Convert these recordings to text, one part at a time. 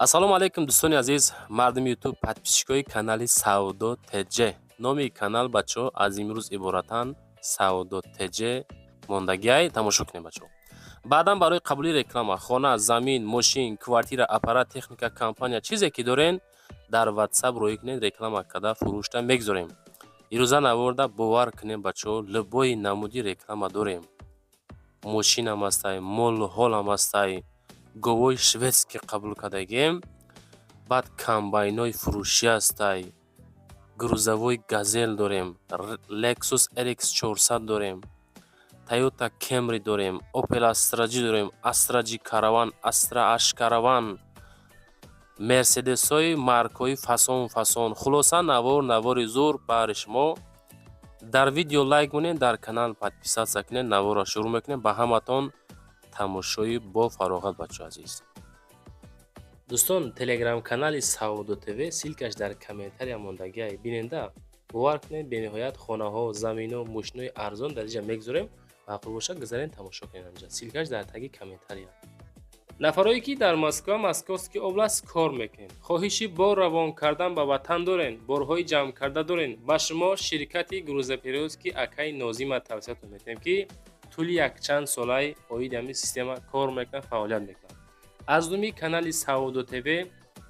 ассалому алайкум дӯстони азиз, мардуми ютуб, подписчикои канали Саудо ТЖ. Номи канал бачо аз имрӯз иборатан Саудо ТЖ мондагиай тамошо кунем бачо. Баъдан барои қабули реклама, хона, замин, мошин, квартира, аппарат, техника, компания чизе ки дорен дар WhatsApp рӯй кунед, реклама карда фурӯшта мегузорем. ирӯза наворда бовар кунем бачо, любои намуди реклама дорем. Мошинам астай, молҳолам астай, говои шведски қабул кардагем, баъд комбайнои фурӯшӣ астай, грузовой газел дорем, Lexus RX 400 дорем, Toyota Camry дорем, Opel Astra G дорем, Astra G Caravan, Astra H Caravan, мерседесои маркаҳои фасон, хулоса навори зур баҳри шумо. дар видео лайк монед, дар канал подписатсия кунед, наворро шурӯъ мекунем. ба ҳаматон тамошои бо фароғат бачо азиз. дӯстон, телеграм канали Саудо ТВ силкаш дар комментария мондагиай. биненда бовар кунед, бениҳоят хонаҳо, заминҳо, мошинҳои арзон дар инҷа мегузорем. маъқул боша гузарен тамошо кунед анҷа. силкаш дар таги комментария. нафарое ки дар Москва, Московский област кор мекунед, хоҳиши бор равон кардан ба ватан дорен, борҳои ҷамъкарда дорен, ба шумо ширкати грузоперевозки Акаи Нозима тавсиятон метавонем ки тӯли якчанд солаи оиди ҳамин система кор мекунад, фаъолият мекунад. аз номи канали Саудо ТВ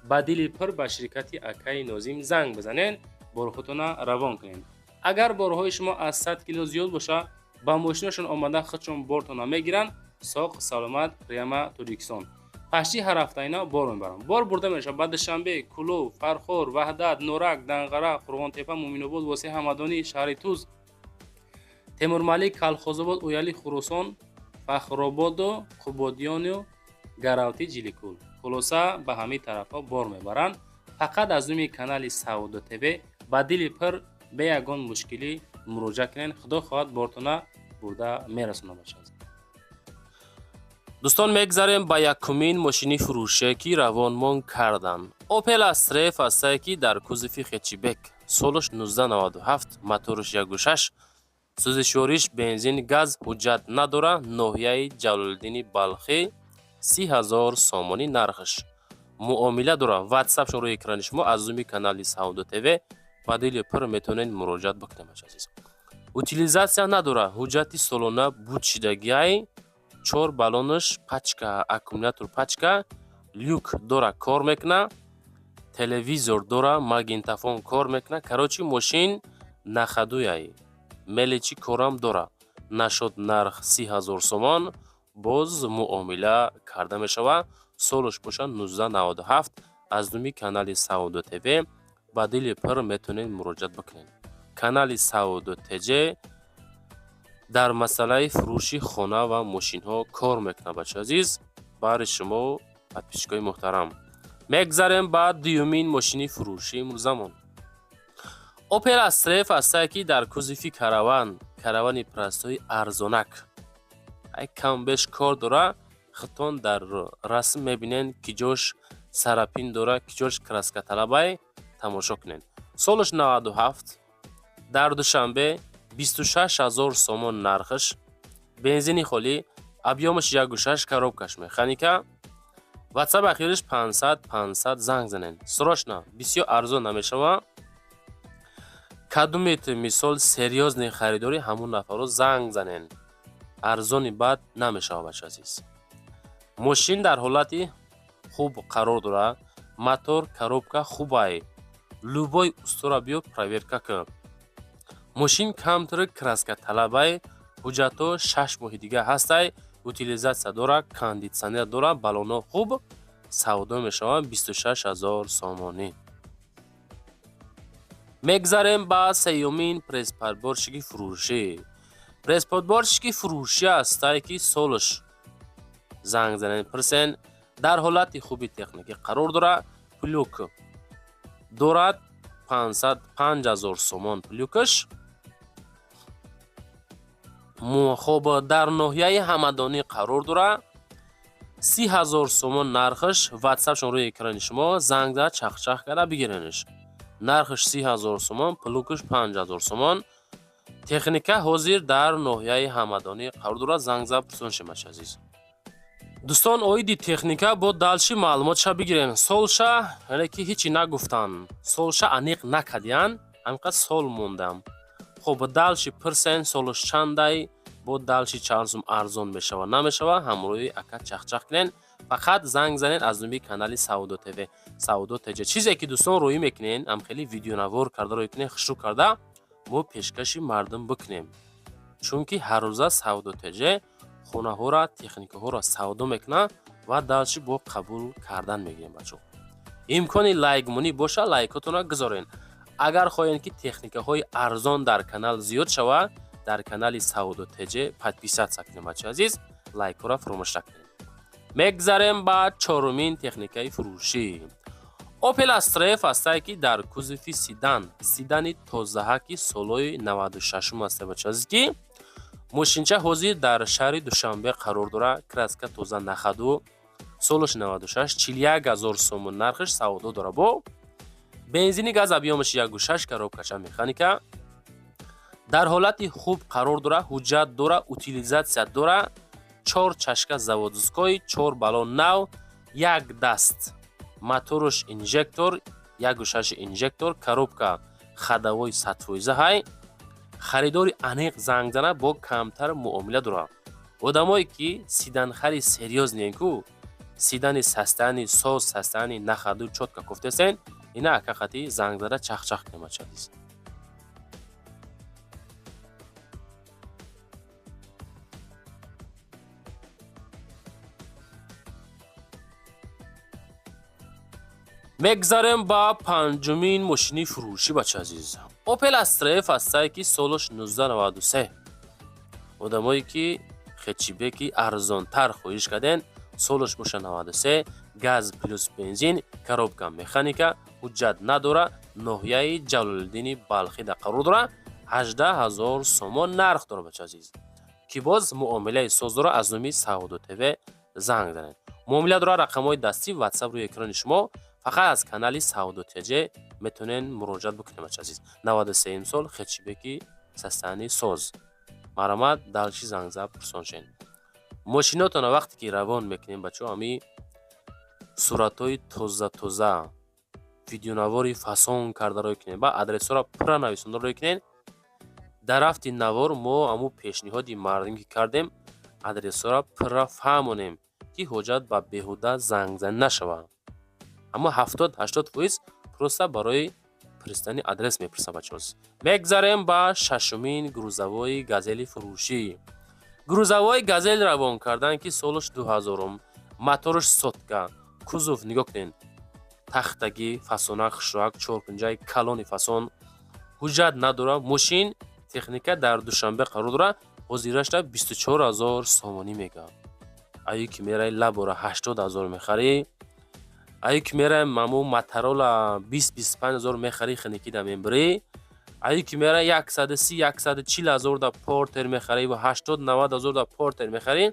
ба дили пир ба ширкати Акаи Нозим занг бизанед, борҳотона равон кунед. агар борҳои шумо аз 100 кило зиёд боша, ба мошинашон омада худшон бортона мегиранд. соғ саломат прямо Тоҷикистон. пашти ҳар ҳафтаина бор мебарам. бор бурда мешавад ба Душанбе, Кулов, Фархор, Ваҳдат, Норак, Данғара, Қурғонтепа, Муъминобод, Восеи Ҳамадонӣ, шаҳри Туз, Темурмалик, Калхозобод, Уяли, Хурусон, Фахрободу, Қубодиёну, Гаравти, Ҷиликул. хулоса ба ҳамин тарафҳо бор мебаранд. фақат аз номи канали Саудо ТВ ба дили пир бе ягон мушкилӣ муроҷиат кунед. худо хоҳад бортона бурда мерасонад бошад. дӯстон, мегзарем ба якумин мошини фурӯшие ки равонмон кардан. Opel Astra F астае ки дар кузови хетчбек, солаш 1997, моториш 1.6, сӯзишвориш бензин, газ, ҳуҷҷат надора, ноҳияи Ҷалолиддини Балхӣ, 30,000 сомонӣ нархш. муомила дора. WhatsApp шон рӯи экрани шумо аз номи канали Саудо ТВ ба дили пир метавонед муроҷиат бикунед азиз. утилизатсия надора. ҳуҷҷати солона будшидагиай, 4 балонш пачка, аккумулятор пачка, люк дора, кор мекуна, телевизор дора, магнитофон кор мекуна. карочи мошин нахадуяй, меличи корам дора. нашод нарх 30,000 сомон, боз муомила карда мешава. солш боша 1997. аз номи канали Саудо ТВ ба дили пир метавонед муроҷиат бикунед. канали Саудо ТЖ дар масъалаи фурӯши хона ва мошинҳо кор мекунад бачаҳои азиз. баҳри шумо подписчикои муҳтарам. мегзарем ба дуюмин мошини фурӯши имрӯзамон. Opel Astra F астае ки дар кузови каравани прайсҳои арзонак. ай камбеш кор дора. хитон дар расм мебинен ки ҷош сарапин дора, ки ҷош краскаталабай. тамошо кунед. солш 97. дар Душанбе 26,000 сомон нархш. бензини холӣ, объёмш 1.6, коробкаш механика. WhatsApp ахириш 500 занг занед. срочно, бисёр арзон намешава. кадумит мисол серьёзни харидори ҳамон нафаро занг занед. арзони бад намешава бача азиз. мошин дар ҳолати хуб қарор дора. мотор, коробка хубай. любой устора биё проверка кун. мошин камтар краска талабай. ҳуҷҷато 6 моҳи дига ҳастай. утилизатсия дора, кондитсионер дора, балоно хуб. савдо мешава 26,000 сомонӣ. мегзарем ба сеюмин пресподборщики фурӯшӣ. пресподборщики фурӯшӣ астае ки солш занг занед пирсен. дар ҳолати хуби техникӣ қарор дора. плюк дорад 5,000 сомон плюкш. хоб дар ноҳияи Ҳамадонӣ қарор дора. 30,000 сомон нархш. WhatsApp шон рӯи экрани шумо занг зад чахчах карда бигиренш. нархш 30,000 сомон, плюкш 5,000 сомон. техника ҳозир дар ноҳияи Ҳамадонӣ қарор дора. занг зад пурсоншем азиз. дӯстон, оиди техника бо далши маълумотша бигирем. Солша яъне ки ҳичи нагуфтан, солша аниқ накардиян, ҳаминқадр сол мондам. хуб, далши пирсен, солаш чандай, бо далши чарзум арзон мешава намешава, ҳамроҳи ака чахчах кунен. фақат занг занен аз номи канали Саудо ТВ. Саудо ТЖ. Чизе ки дӯстон рӯӣ мекунен, ам хеле видеонавор карда рӯӣ кунен, хушрӯ карда мо пешкаши мардум бикунем. чунки ҳаррӯза Саудо ТЖ хонаҳоро, техникаҳоро савдо мекунад ва далши бо қабул кардан мегирем. бачо, имкони лайкмонӣ боша, лайкотонро гузорен. агар хоҳем ки техникаҳои арзон дар канал зиёд шава, дар канали Саудо ТЖ подписатсия кунем. бачо азиз, лайкҳоро фаромӯш накунем. мегзарем ба чорумин техникаи фурӯшӣ. Opel Astra ҳастае ки дар кузуфи седани тозаҳа ки солҳои 96 аст. бачо азиз, ки мошинча ҳозир дар шаҳри Душанбе қарор дорад. краска тоза нахаду, солаш 96, 41000 сомон нархаш савдо дорад. бо бензини газ объёмаш 1.6 коробкача механика. дар ҳолати хуб қарор дорад, ҳуҷҷат дорад, утилизатсия дорад. 4 чашка заводской, 4 балон нав, 1 даст моторуш инжектор, 1.6 инжектор, коробка хадавои 100%. ҳай харидори аниқ занг зана бо камтар муомила дорад. одамое ки сиданхари серьёзниян ку сидани састани соз, састани нахаду чотка кофтесен, ина ака хати занг зада чахчах кунемачадиз. мегзарем ба панҷумин мошини фурӯшӣ. бача азиз, Opel Astra ҳастае ки солаш 1993. одамое ки хечибеки арзонтар хоҳиш карден, солаш боша 93, газ плюс бензин, коробка механика, ҳуҷҷат надора, ноҳияи Ҷалолиддини Балхи да қарор дора, 18000 сомон нарх дора. бача азиз, ки боз муомилаи соз дора. аз номи Саудо ТВ занг занед. муомила дора. рақамҳои дастӣ WhatsApp рӯи экрани шумо. фақат аз канали Саудо ТЖ метонен муроҷиат бикунем. бача азиз, 93 имсол, хечибеки састани соз. марамат далши зангзаб пурсоншен. мошинотона вақте ки равон мекунем, бачо, ами суратҳои тоза видеонавори фасон карда рӯй кунем, ба адресҳоро пурра нависонда рӯй кунем. дар рафти навор мо аму пешниҳоди мардум ки кардем, адресҳоро пурра фаҳмонем ки ҳоҷат ба беҳуда зангзанӣ нашавад. аммо 70-80% просто барои пурсидани адрес мепурса. бачоз, мегзарем ба шашумин грузовои газели фурӯшӣ. грузовои газел равон кардан ки солаш 2000, мотораш сотка, кузов нигоҳ кунен, тахтагӣ, фасонак, хушроак, 450 калони фасон, ҳуҷҷат надора. мошин техника дар Душанбе қарор дора. ҳозирашда 24000 сомонӣ мега. аю ки мерай лабора 80000 мехарӣ, аю ки мерай маму Моторола 20-25000 мехарӣ, хиникида мебарӣ. аю ки мерай 130-140,000 да портер мехарӣ ва 80-90,000 да портер мехарӣ.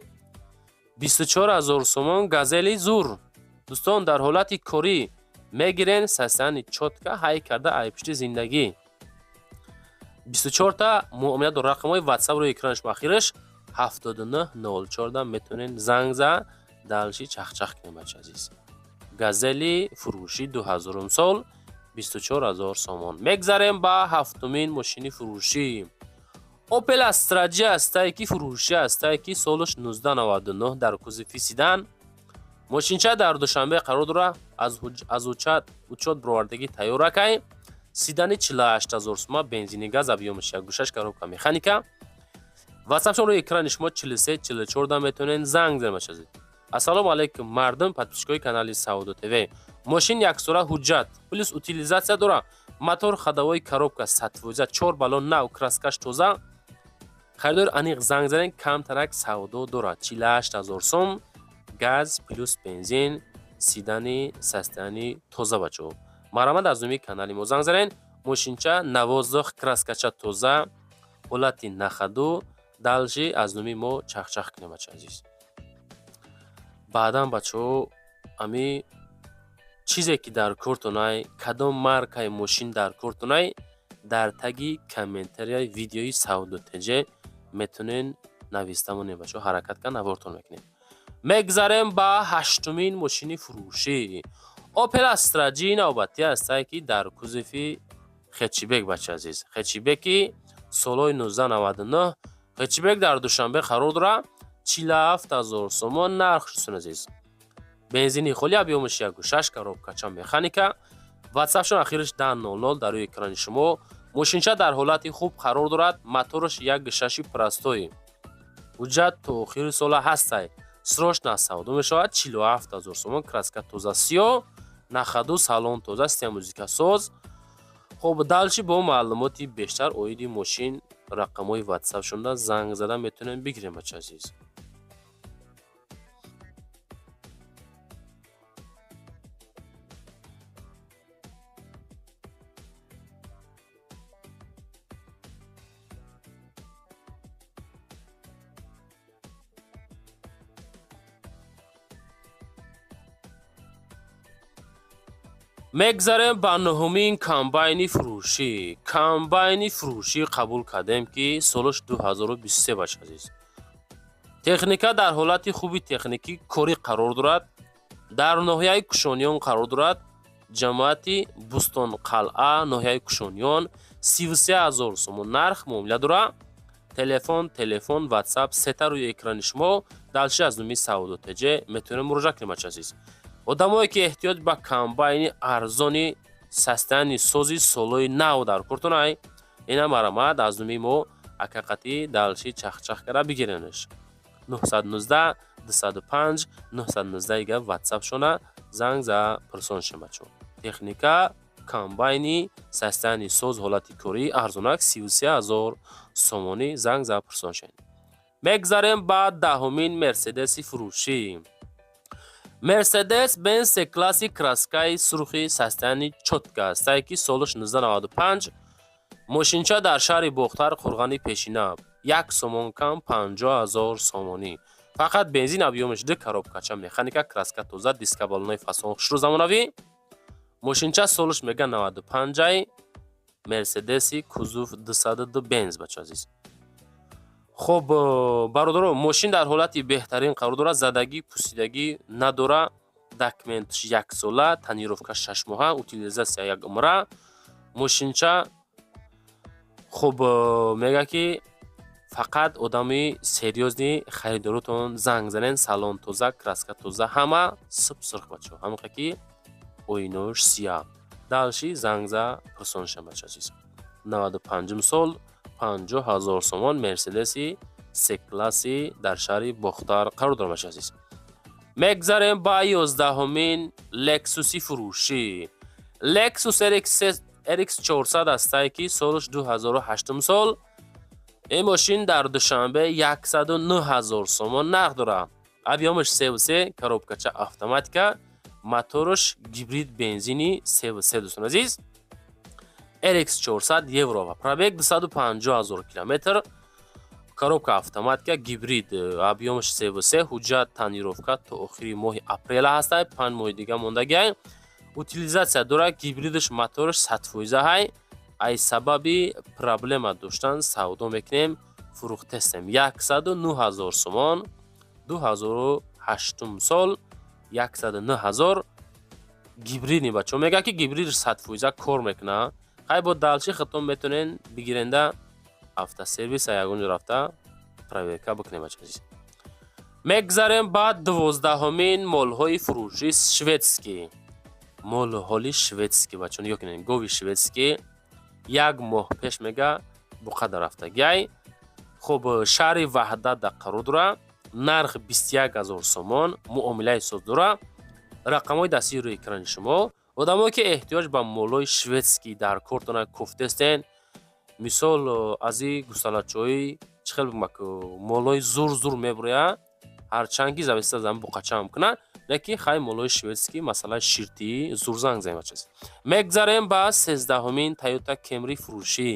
24000 сомон газели зур. дӯстон, дар ҳолати корӣ мегирен, састани чотка ҳай карда ай пишти зиндагӣ. 24 та муомила дор. рақамҳои WhatsApp рӯи экрани шумо. ахираш 7904 да метонен занг за далши чахчах кунем. бача азиз, газели фурӯшӣ 2000 имсол, 24000 сомон. мегзарем ба ҳафтумин мошини фурӯшӣ. Opel Astra J ҳастае ки фурӯшӣ ҳастае ки солаш 1999 дар кузуфи седан. мошинча дар Душанбе қарор дора. аз учёт бировардагӣ тайёр акай. седани 48000 сомон, бензини газ, объёмаш 1.6 коробка механика. WhatsApp рӯи экрани шумо 43-44 да метонен занг занед. ассалому алайкум мардум, подписчикои канали Саудо ТВ. мошин яксора ҳуҷҷат плюс утилизатсия дора. мотор хадавои коробка 100%, 4 балон нав, краскаш тоза. харидори аниқ занг занед. камтарак савдо дора. 48000 сом, газ плюс бензин, седани састани тоза. бачо, марамат аз номи канали мо занг занед. мошинча навозох, краскача тоза, ҳолати нахаду, далши аз номи мо чахчах кунем. бачо азиз, баъдан бачо, ами чизе ки дар кортонай, кадом маркаи мошин дар кортонай, дар таги комментарияи видеои Саудо ТЖ метонен нависта монем. бачо, ҳаракат кан навортон мекунем. мегзарем ба ҳаштумин мошини фурӯшӣ. Opel Astra ҷи навбатӣ аст ки дар кузофи Хечибек бача азиз. Хечибеки солҳои 1999. Хечибек дар Душанбе қарор дорад. 47000 сомон нарх шуд азиз. Бензини холӣ объёмаш 1.6, коробкача механика. WhatsApp-шон ахираш 10:00 дар рӯи экрани шумо. Мошинча дар ҳолати хуб қарор дорад. Мотораш 1.6 простой. ҳуҷҷат то охири сола ҳастай. Срочна савдо мешавад. 47000 сомон, краска тоза сиёҳ, нахаду салон тоза, система музика соз. хоб далчи бо маълумоти бештар оиди мошин рақамҳои WhatsApp-шонда занг зада метавонем бигирем бача азиз. мегзарем ба нуҳумин комбайни фурӯшӣ. Комбайни фурӯшӣ қабул кардем ки солаш 2023 баша азиз. Техника дар ҳолати хуби техникӣ корӣ қарор дорад. Дар ноҳияи Кушониён қарор дорад. ҷамоати Бустонқалъа, ноҳияи Кушониён 33000 сомон нарх муомила дорад. Телефон WhatsApp сета рӯи экрани шумо. Далши аз нуми савдотеҷе метавонем муроҷиат кунем бача азиз. одамое ки эҳтиёҷ ба комбайни арзони састани сози солҳои нав дар кортонай, ина марамад аз нуми мо акақати далши чахчах кара бигиренеш. 919 205 919 га WhatsApp шона занг за пурсоншем бачо. Техника комбайни састани соз ҳолати корӣ арзонак 33000 сомонӣ занг за пурсоншен. мегзарем ба даҳумин Мерседеси фурӯшӣ. Mercedes Benz C-класси краскаи сурхи састани чотка аст ки солаш 1995. мошинча дар шаҳри Бохтар, Қурғани Пешина. 1 сомон кам 50000 сомонӣ. Фақат бензин, объёмаш 2, коробкача механика, краска тоза, диска балонои фасон хушрӯ замонавӣ. мошинча солаш мега 95. Мерседеси кузов 202 Benz бача азиз. хоб бародаро, мошин дар ҳолати беҳтарин қарор дорад. Задагӣ, пусидагӣ надора. Документаш 1 сола, тонировка 6 моҳа, утилизатсия 1 умра. мошинча хоб мега ки фақат одами серьёзни харидоротон занг занен. Салон тоза, краска тоза, ҳама субсурх бачо. ҳамақа ки оинош сия. далши занг за пурсоншам бача азиз. 95 сол 50000 сомон Мерседеси C-класси дар шаҳри Бохтар қарор дорад бача азиз. мегзарем ба 11-умин Lexus-и фурӯшӣ. Lexus RX 400 аст ки солаш 2008 сол. ин мошин дар Душанбе 109000 сомон нарх дорад. объёмаш 3.3, коробкача автоматика, мотораш гибрид бензини 3.3 дӯстон азиз. RX 400 евро ва пробег 250000 километр. коробка автоматика, гибрид, объёмаш 3.3, ҳуҷҷат тонировка то охири моҳи апрел ҳаст. 5 моҳи дига мондагӣ. утилизатсия дорад. гибридаш мотораш 100% ҳай. ай сабаби проблема доштан савдо мекунем, фурӯхтестем. 109000 сомон. 2008 сол 109000 гибридни бачо. мега ки гибридаш 100% кор мекуна. хай бо далчи хатон метонен бигиренда автосервис ягон рафта проверка бикунем бача азиз. мегзарем ба 12-умин молҳои фурӯши шведски. молҳоли шведски бачон ё кунем. гови шведски 1 моҳ пеш мега буқада рафтагай. хоб шаҳри Ваҳдатда қарор дорад. нарх 21000 сомон. муомилаи соз дорад. рақамҳои дастии рӯи экрани шумо. одамое ки эҳтиёҷ ба молҳои шведски дар кортона кофтестен, мисол ази гусалачои чихел бимак молҳои зур мебуря, ҳарчанд ки зависта зам буқача мекунад, лекин хай молҳои шведски масалаи ширтӣ зурзанг занг бачаст. мегзарем ба 13-умин Toyota Camry фурӯшӣ.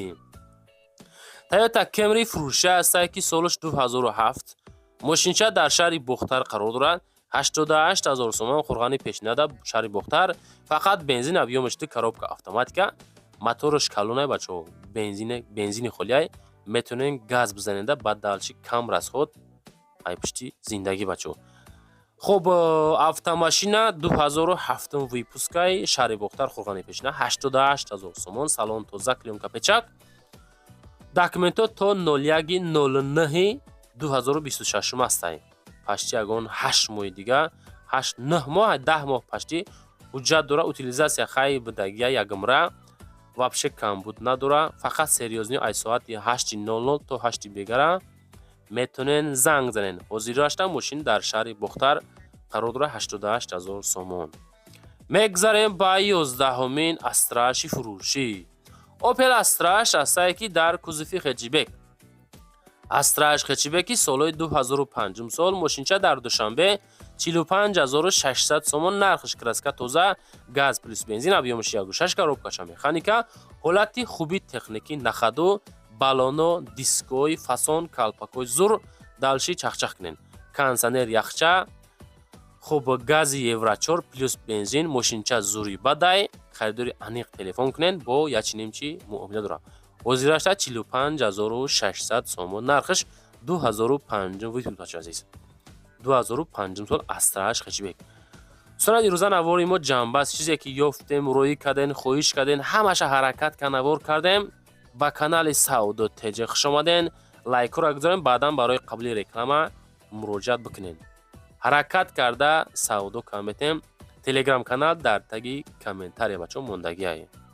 Toyota Camry фурӯшӣ аст ки солаш 2007. мошинча дар шаҳри Бохтар қарор дорад. 88000 сомон, Қурғани Пешинада, шаҳри Бохтар. фақат бензин, объёмаш 2, коробка автоматика, мотораш калонай бачо, бензини холиай. метонен газ бизаненда ба далчи кам расход ай пишти зиндагӣ бачо. خب автомашина 2007 выпуска шаҳри Бохтар Хурғани Пешина 88 000 сомон, салон тоза, клёнка печак, документот то 01/09/2026 астай. Пашти ягон 8 моҳи дига, 8-9 моҳ, 10 моҳ пашти ҳуҷҷат дора, утилизация хай бидагия ягмра, вообще камбуд надора, фақат серьёзни ай соати 8:00 то 8 бегара метонен занг занен. Ҳозирашта мошин дар шаҳри Бохтар қарор дора 88 000 сомон. Мегзарем ба 11-умин астраши фурӯшӣ. Opel Astra астае ки дар кузуфи Хеҷибек. Астраш Хеҷибеки солҳои 2005 сол мошинча дар душанбе 45600 сомон нархиш краска тоза, газ плюс бензин, объёмиш 1.6 коробкаша механика, ҳолати хуби техникӣ нахаду, балоно, дискои, фасон, калпакои зур, далши чахчах кунен, кондисионер яхча, хуб гази евро 4 плюс бензин, мошинча зури бадай, харидори аниқ телефон кунен, бо ячнимчи муомила дора. Ҳозирашта 45600 сомон, нархиш 2005 випул бача азиз. 2005 сол Астраш Хеҷибек. Дӯстони рӯза навори мо ҷанбаст, чизе ки ёфтем, роӣ кардем, хоҳиш кардем, ҳамаша ҳаракат ка навор кардем. Ба канали Саудо Теҷа хуш омаден. Лайкро гузорем, баъдан барои қабули реклама муроҷиат бикунен. ҳаракат карда Саудо кам метем. Телеграм канал дар таги комментария бачаҳо мондагиае.